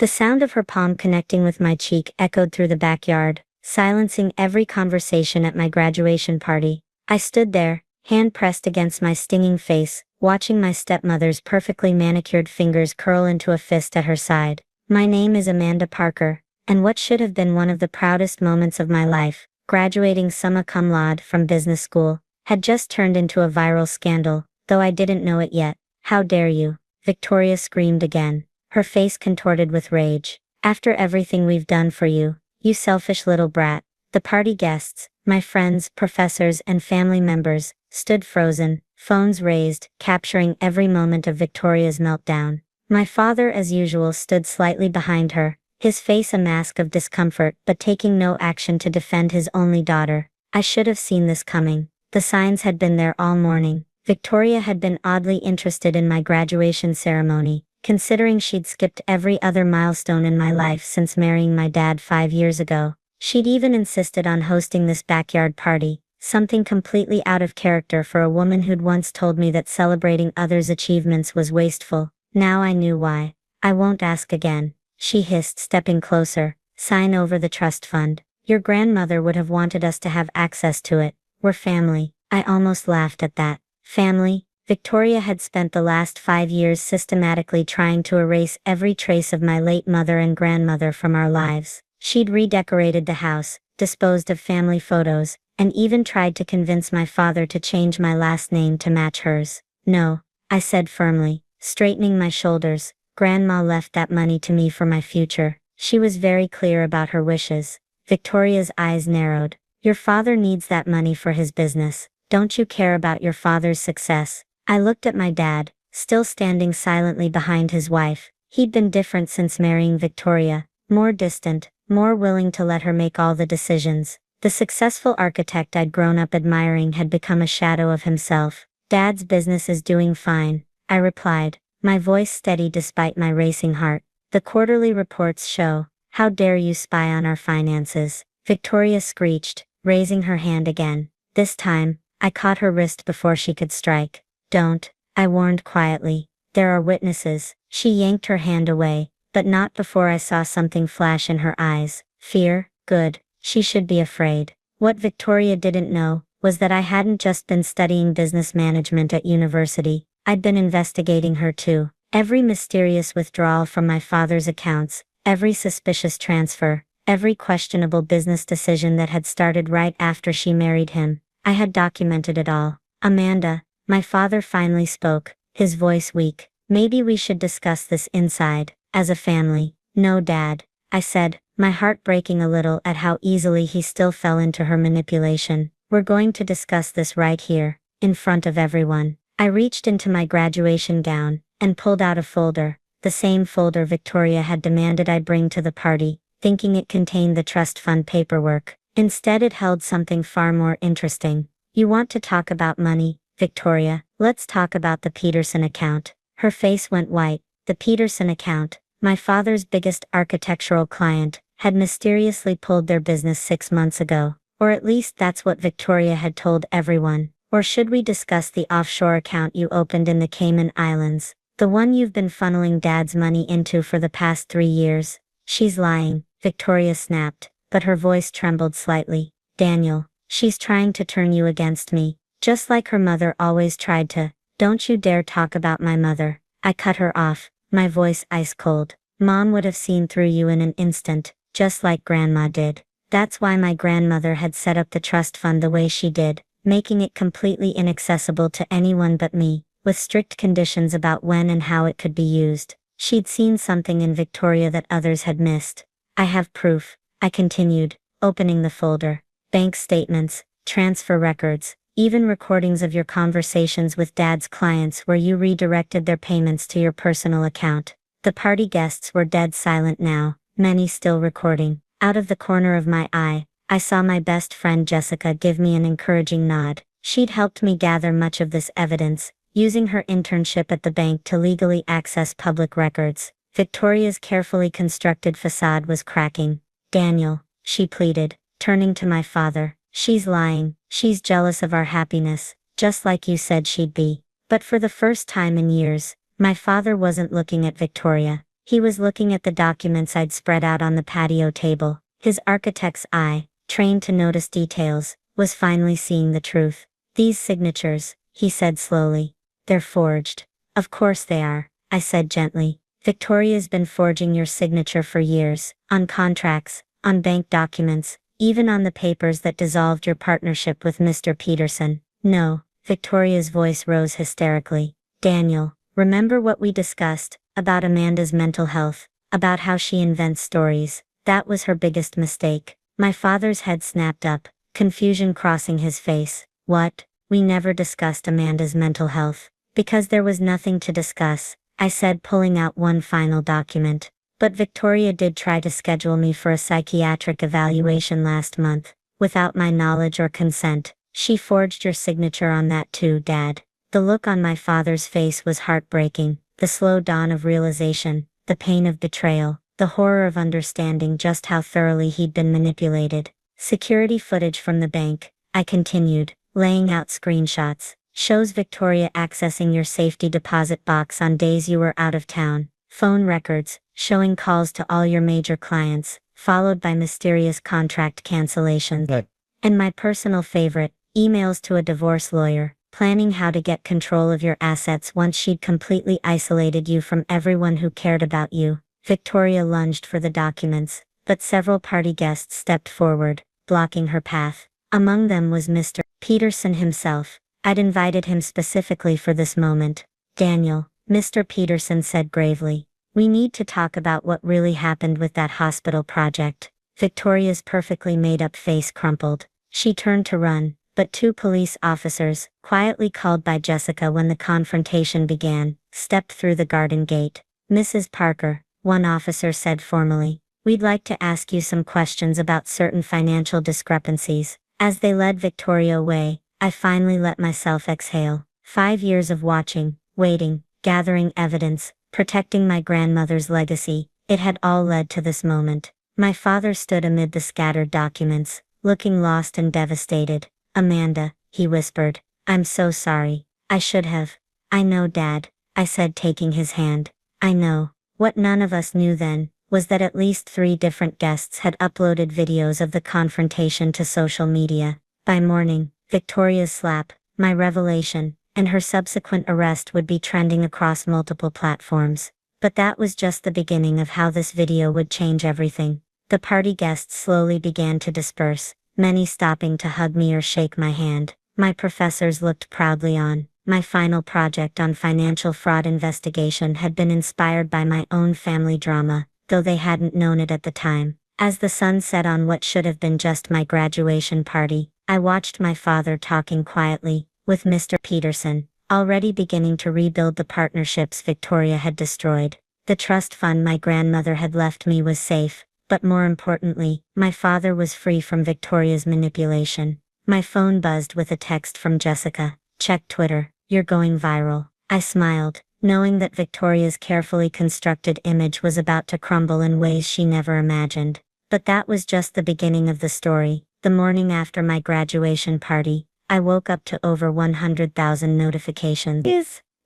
The sound of her palm connecting with my cheek echoed through the backyard, silencing every conversation at my graduation party. I stood there, hand pressed against my stinging face, watching my stepmother's perfectly manicured fingers curl into a fist at her side. My name is Amanda Parker, and what should have been one of the proudest moments of my life, graduating summa cum laude from business school, had just turned into a viral scandal, though I didn't know it yet. "How dare you?" Victoria screamed again, her face contorted with rage. "After everything we've done for you, you selfish little brat." The party guests, my friends, professors, and family members, stood frozen, phones raised, capturing every moment of Victoria's meltdown. My father, as usual, stood slightly behind her, his face a mask of discomfort but taking no action to defend his only daughter. I should have seen this coming. The signs had been there all morning. Victoria had been oddly interested in my graduation ceremony, considering she'd skipped every other milestone in my life since marrying my dad 5 years ago. She'd even insisted on hosting this backyard party, something completely out of character for a woman who'd once told me that celebrating others' achievements was wasteful. Now I knew why. "I won't ask again," she hissed, stepping closer. "Sign over the trust fund. Your grandmother would have wanted us to have access to it. We're family." I almost laughed at that. Family? Victoria had spent the last 5 years systematically trying to erase every trace of my late mother and grandmother from our lives. She'd redecorated the house, disposed of family photos, and even tried to convince my father to change my last name to match hers. "No," I said firmly, straightening my shoulders. "Grandma left that money to me for my future. She was very clear about her wishes." Victoria's eyes narrowed. "Your father needs that money for his business. Don't you care about your father's success?" I looked at my dad, still standing silently behind his wife. He'd been different since marrying Victoria, more distant, more willing to let her make all the decisions. The successful architect I'd grown up admiring had become a shadow of himself. "Dad's business is doing fine," I replied, my voice steady despite my racing heart. "The quarterly reports show." "How dare you spy on our finances?" Victoria screeched, raising her hand again. This time, I caught her wrist before she could strike. "Don't," I warned quietly. "There are witnesses." She yanked her hand away, but not before I saw something flash in her eyes. Fear? Good. She should be afraid. What Victoria didn't know was that I hadn't just been studying business management at university. I'd been investigating her too. Every mysterious withdrawal from my father's accounts, every suspicious transfer, every questionable business decision that had started right after she married him. I had documented it all. "Amanda," my father finally spoke, his voice weak. "Maybe we should discuss this inside, as a family." "No, Dad," I said, my heart breaking a little at how easily he still fell into her manipulation. "We're going to discuss this right here, in front of everyone." I reached into my graduation gown, and pulled out a folder, the same folder Victoria had demanded I bring to the party, thinking it contained the trust fund paperwork. Instead it held something far more interesting. "You want to talk about money, Victoria? Let's talk about the Peterson account." Her face went white. The Peterson account, my father's biggest architectural client, had mysteriously pulled their business 6 months ago. Or at least that's what Victoria had told everyone. "Or should we discuss the offshore account you opened in the Cayman Islands? The one you've been funneling Dad's money into for the past 3 years?" "She's lying," Victoria snapped, but her voice trembled slightly. "Daniel, she's trying to turn you against me, just like her mother always tried to." "Don't you dare talk about my mother." I cut her off, my voice ice cold. "Mom would have seen through you in an instant, just like Grandma did. That's why my grandmother had set up the trust fund the way she did, making it completely inaccessible to anyone but me, with strict conditions about when and how it could be used. She'd seen something in Victoria that others had missed. I have proof," I continued, opening the folder. "Bank statements, transfer records, even recordings of your conversations with Dad's clients where you redirected their payments to your personal account." The party guests were dead silent now, many still recording. Out of the corner of my eye, I saw my best friend Jessica give me an encouraging nod. She'd helped me gather much of this evidence, using her internship at the bank to legally access public records. Victoria's carefully constructed facade was cracking. "Daniel," she pleaded, turning to my father, "she's lying. She's jealous of our happiness, just like you said she'd be." But for the first time in years, my father wasn't looking at Victoria. He was looking at the documents I'd spread out on the patio table. His architect's eye, trained to notice details, was finally seeing the truth. "These signatures," he said slowly. "They're forged." "Of course they are," I said gently. "Victoria's been forging your signature for years, on contracts, on bank documents, even on the papers that dissolved your partnership with Mr. Peterson." "No." Victoria's voice rose hysterically. "Daniel, remember what we discussed, about Amanda's mental health, about how she invents stories? That was her biggest mistake." My father's head snapped up, confusion crossing his face. "What? We never discussed Amanda's mental health." "Because there was nothing to discuss," I said, pulling out one final document. "But Victoria did try to schedule me for a psychiatric evaluation last month, without my knowledge or consent. She forged your signature on that too, Dad." The look on my father's face was heartbreaking, the slow dawn of realization, the pain of betrayal, the horror of understanding just how thoroughly he'd been manipulated. "Security footage from the bank," I continued, laying out screenshots, "shows Victoria accessing your safety deposit box on days you were out of town. Phone records, showing calls to all your major clients, followed by mysterious contract cancellations. Good. And my personal favorite, emails to a divorce lawyer, planning how to get control of your assets once she'd completely isolated you from everyone who cared about you." Victoria lunged for the documents, but several party guests stepped forward, blocking her path. Among them was Mr. Peterson himself. I'd invited him specifically for this moment. "Daniel," Mr. Peterson said gravely, "we need to talk about what really happened with that hospital project." Victoria's perfectly made-up face crumpled. She turned to run, but two police officers, quietly called by Jessica when the confrontation began, stepped through the garden gate. "Mrs. Parker," one officer said formally, "we'd like to ask you some questions about certain financial discrepancies." As they led Victoria away, I finally let myself exhale. 5 years of watching, waiting, gathering evidence, protecting my grandmother's legacy, it had all led to this moment. My father stood amid the scattered documents, looking lost and devastated. "Amanda," he whispered, "I'm so sorry. I should have." "I know, Dad," I said, taking his hand. "I know." What none of us knew then, was that at least 3 different guests had uploaded videos of the confrontation to social media. By morning, Victoria's slap, my revelation, and her subsequent arrest would be trending across multiple platforms. But that was just the beginning of how this video would change everything. The party guests slowly began to disperse, many stopping to hug me or shake my hand. My professors looked proudly on. My final project on financial fraud investigation had been inspired by my own family drama, though they hadn't known it at the time. As the sun set on what should have been just my graduation party, I watched my father talking quietly, with Mr. Peterson, already beginning to rebuild the partnerships Victoria had destroyed. The trust fund my grandmother had left me was safe, but more importantly, my father was free from Victoria's manipulation. My phone buzzed with a text from Jessica. "Check Twitter, you're going viral." I smiled, knowing that Victoria's carefully constructed image was about to crumble in ways she never imagined. But that was just the beginning of the story. The morning after my graduation party, I woke up to over 100,000 notifications.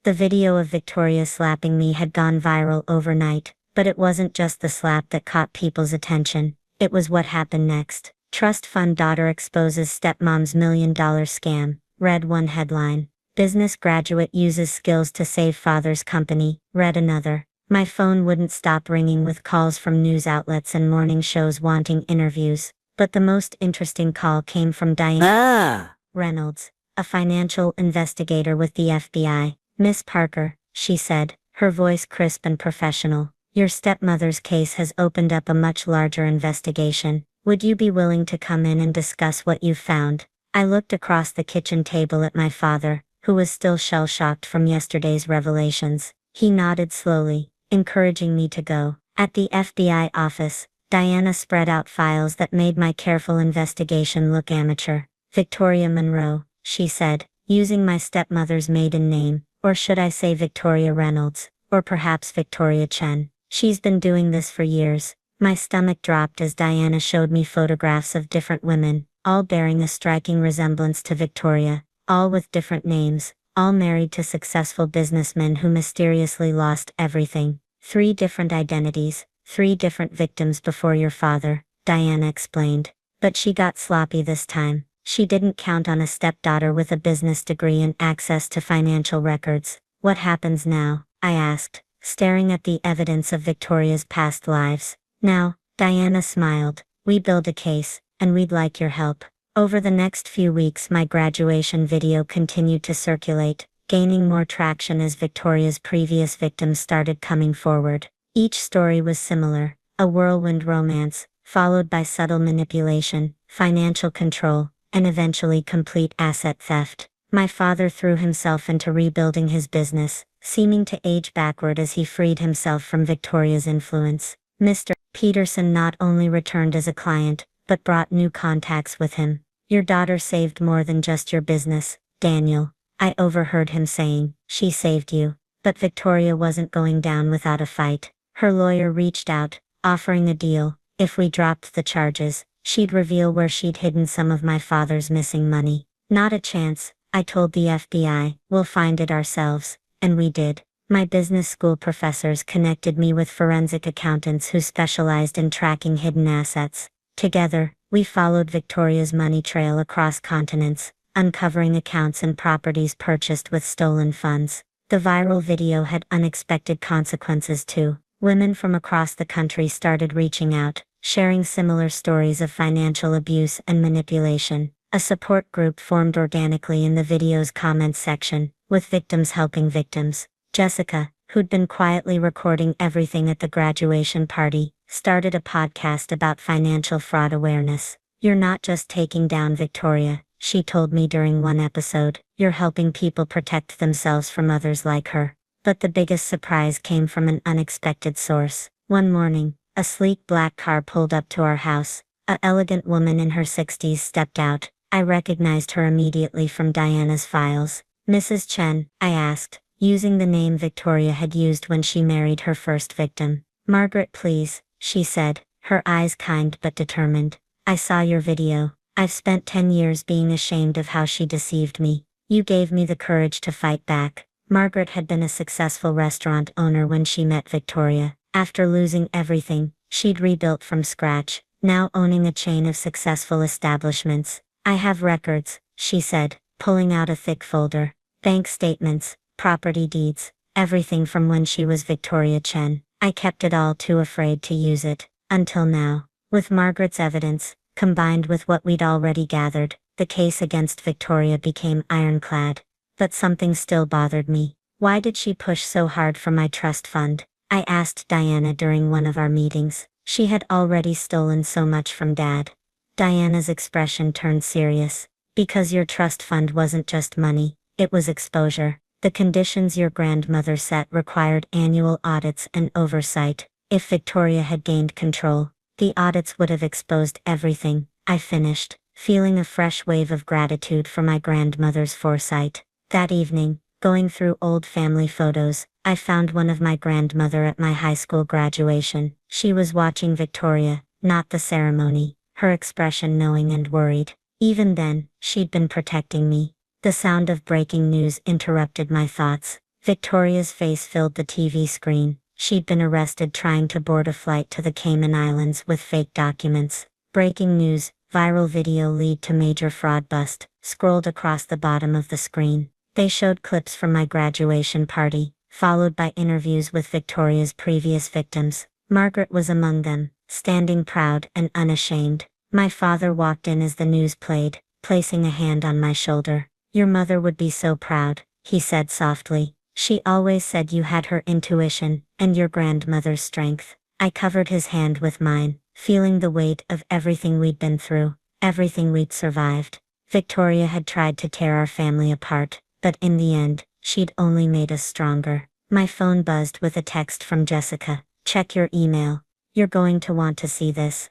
The video of Victoria slapping me had gone viral overnight, but it wasn't just the slap that caught people's attention. It was what happened next. "Trust fund daughter exposes stepmom's $1 million scam," read one headline. "Business graduate uses skills to save father's company," read another. My phone wouldn't stop ringing with calls from news outlets and morning shows wanting interviews. But the most interesting call came from Diane Reynolds, a financial investigator with the FBI. "Miss Parker," she said, her voice crisp and professional, "your stepmother's case has opened up a much larger investigation. Would you be willing to come in and discuss what you've found?" I looked across the kitchen table at my father, who was still shell-shocked from yesterday's revelations. He nodded slowly, encouraging me to go. At the FBI office, Diana spread out files that made my careful investigation look amateur. "Victoria Monroe," she said, using my stepmother's maiden name, or should I say Victoria Reynolds, or perhaps Victoria Chen. "She's been doing this for years." My stomach dropped as Diana showed me photographs of different women, all bearing a striking resemblance to Victoria, all with different names, all married to successful businessmen who mysteriously lost everything. 3 different identities, 3 different victims before your father, Diana explained. But she got sloppy this time. She didn't count on a stepdaughter with a business degree and access to financial records. What happens now? I asked, staring at the evidence of Victoria's past lives. Now, Diana smiled. We build a case, and we'd like your help. Over the next few weeks my graduation video continued to circulate, gaining more traction as Victoria's previous victims started coming forward. Each story was similar, a whirlwind romance, followed by subtle manipulation, financial control, and eventually complete asset theft. My father threw himself into rebuilding his business, seeming to age backward as he freed himself from Victoria's influence. Mr. Peterson not only returned as a client, but brought new contacts with him. Your daughter saved more than just your business, Daniel. I overheard him saying, she saved you. But Victoria wasn't going down without a fight. Her lawyer reached out, offering a deal. If we dropped the charges, she'd reveal where she'd hidden some of my father's missing money. Not a chance, I told the FBI, we'll find it ourselves. And we did. My business school professors connected me with forensic accountants who specialized in tracking hidden assets. Together, we followed Victoria's money trail across continents, uncovering accounts and properties purchased with stolen funds. The viral video had unexpected consequences too. Women from across the country started reaching out, sharing similar stories of financial abuse and manipulation. A support group formed organically in the video's comments section, with victims helping victims. Jessica, who'd been quietly recording everything at the graduation party, started a podcast about financial fraud awareness. You're not just taking down Victoria, she told me during one episode, you're helping people protect themselves from others like her. But the biggest surprise came from an unexpected source. One morning, a sleek black car pulled up to our house. An elegant woman in her 60s stepped out. I recognized her immediately from Diana's files. Mrs. Chen, I asked, using the name Victoria had used when she married her first victim. Margaret, please, she said, her eyes kind but determined. I saw your video. I've spent 10 years being ashamed of how she deceived me. You gave me the courage to fight back. Margaret had been a successful restaurant owner when she met Victoria. After losing everything, she'd rebuilt from scratch, now owning a chain of successful establishments. I have records, she said, pulling out a thick folder. Bank statements, property deeds, everything from when she was Victoria Chen. I kept it all too afraid to use it, until now. With Margaret's evidence, combined with what we'd already gathered, the case against Victoria became ironclad. But something still bothered me. Why did she push so hard for my trust fund? I asked Diana during one of our meetings. She had already stolen so much from Dad. Diana's expression turned serious. Because your trust fund wasn't just money, it was exposure. The conditions your grandmother set required annual audits and oversight. If Victoria had gained control, the audits would have exposed everything. I finished, feeling a fresh wave of gratitude for my grandmother's foresight. That evening, going through old family photos, I found one of my grandmother at my high school graduation. She was watching Victoria, not the ceremony, her expression knowing and worried. Even then, she'd been protecting me. The sound of breaking news interrupted my thoughts. Victoria's face filled the TV screen. She'd been arrested trying to board a flight to the Cayman Islands with fake documents. Breaking news, viral video lead to major fraud bust, scrolled across the bottom of the screen. They showed clips from my graduation party, followed by interviews with Victoria's previous victims. Margaret was among them, standing proud and unashamed. My father walked in as the news played, placing a hand on my shoulder. Your mother would be so proud, he said softly. She always said you had her intuition, and your grandmother's strength. I covered his hand with mine, feeling the weight of everything we'd been through, everything we'd survived. Victoria had tried to tear our family apart, but in the end, she'd only made us stronger. My phone buzzed with a text from Jessica. Check your email. You're going to want to see this.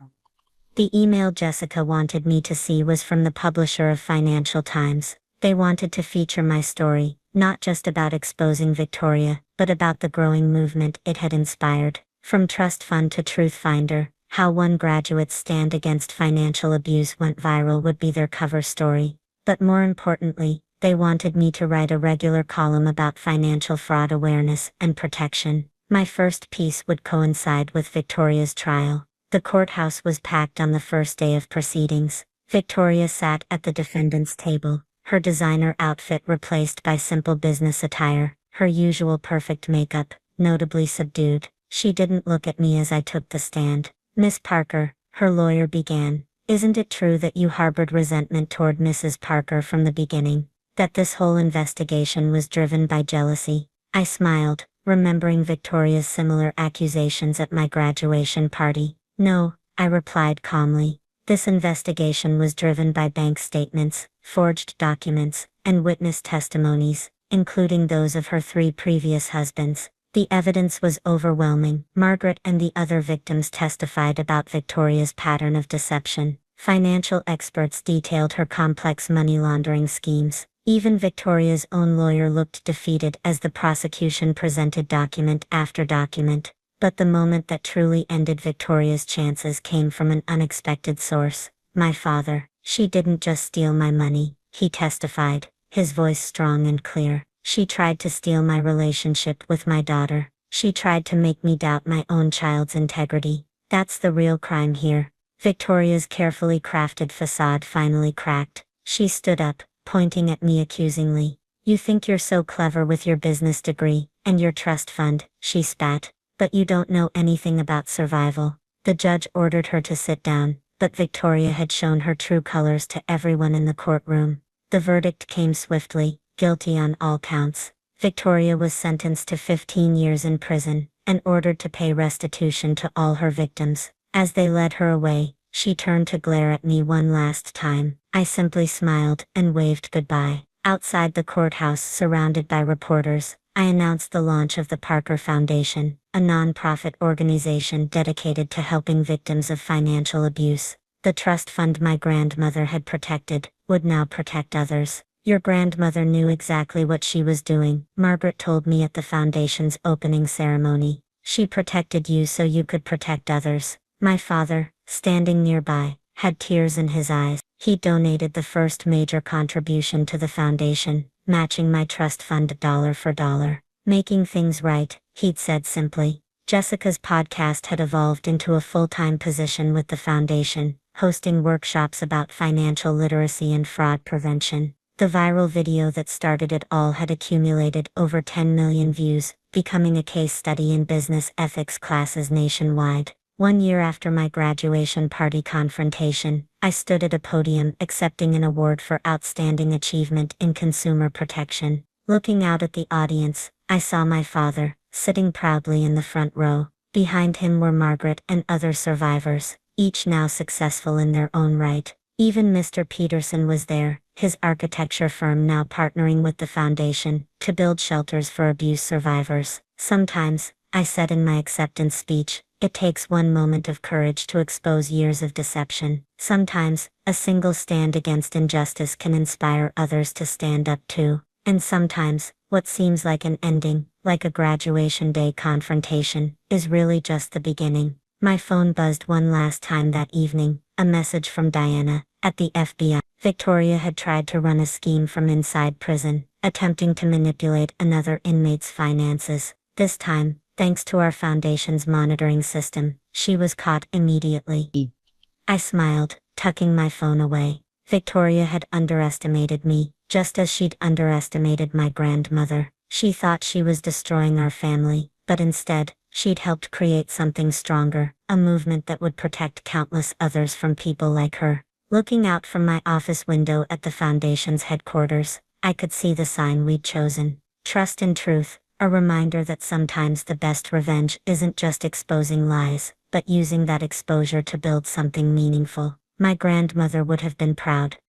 The email Jessica wanted me to see was from the publisher of Financial Times. They wanted to feature my story, not just about exposing Victoria, but about the growing movement it had inspired. From trust fund to truth finder, how one graduate's stand against financial abuse went viral would be their cover story. But more importantly, they wanted me to write a regular column about financial fraud awareness and protection. My first piece would coincide with Victoria's trial. The courthouse was packed on the first day of proceedings. Victoria sat at the defendant's table, her designer outfit replaced by simple business attire, her usual perfect makeup, notably subdued. She didn't look at me as I took the stand. "Miss Parker," her lawyer began, "isn't it true that you harbored resentment toward Mrs. Parker from the beginning? That this whole investigation was driven by jealousy?" I smiled, remembering Victoria's similar accusations at my graduation party. "No," I replied calmly. "This investigation was driven by bank statements, forged documents, and witness testimonies, including those of her 3 previous husbands. The evidence was overwhelming. Margaret and the other victims testified about Victoria's pattern of deception. Financial experts detailed her complex money laundering schemes. Even Victoria's own lawyer looked defeated as the prosecution presented document after document. But the moment that truly ended Victoria's chances came from an unexpected source: my father. "She didn't just steal my money," he testified, his voice strong and clear. "She tried to steal my relationship with my daughter. She tried to make me doubt my own child's integrity. That's the real crime here." Victoria's carefully crafted facade finally cracked. She stood up, pointing at me accusingly. "You think you're so clever with your business degree and your trust fund," she spat. "But you don't know anything about survival." The judge ordered her to sit down, but Victoria had shown her true colors to everyone in the courtroom. The verdict came swiftly: guilty on all counts. Victoria was sentenced to 15 years in prison, and ordered to pay restitution to all her victims. As they led her away, she turned to glare at me one last time. I simply smiled and waved goodbye. Outside the courthouse, surrounded by reporters, I announced the launch of the Parker Foundation, a non-profit organization dedicated to helping victims of financial abuse. The trust fund my grandmother had protected would now protect others. "Your grandmother knew exactly what she was doing," Margaret told me at the foundation's opening ceremony. "She protected you so you could protect others." My father, standing nearby, had tears in his eyes. He donated the first major contribution to the foundation, matching my trust fund dollar for dollar. "Making things right," he'd said simply. Jessica's podcast had evolved into a full-time position with the foundation, hosting workshops about financial literacy and fraud prevention. The viral video that started it all had accumulated over 10 million views, becoming a case study in business ethics classes nationwide. 1 year after my graduation party confrontation, I stood at a podium accepting an award for outstanding achievement in consumer protection. Looking out at the audience, I saw my father, sitting proudly in the front row. Behind him were Margaret and other survivors, each now successful in their own right. Even Mr. Peterson was there, his architecture firm now partnering with the foundation to build shelters for abuse survivors. "Sometimes," I said in my acceptance speech, "it takes one moment of courage to expose years of deception. Sometimes, a single stand against injustice can inspire others to stand up too. And sometimes, what seems like an ending, like a graduation day confrontation, is really just the beginning." My phone buzzed one last time that evening, a message from Diana, at the FBI. Victoria had tried to run a scheme from inside prison, attempting to manipulate another inmate's finances. This time, thanks to our foundation's monitoring system, she was caught immediately. I smiled, tucking my phone away. Victoria had underestimated me, just as she'd underestimated my grandmother. She thought she was destroying our family, but instead, she'd helped create something stronger, a movement that would protect countless others from people like her. Looking out from my office window at the foundation's headquarters, I could see the sign we'd chosen: Trust and Truth, a reminder that sometimes the best revenge isn't just exposing lies, but using that exposure to build something meaningful. My grandmother would have been proud.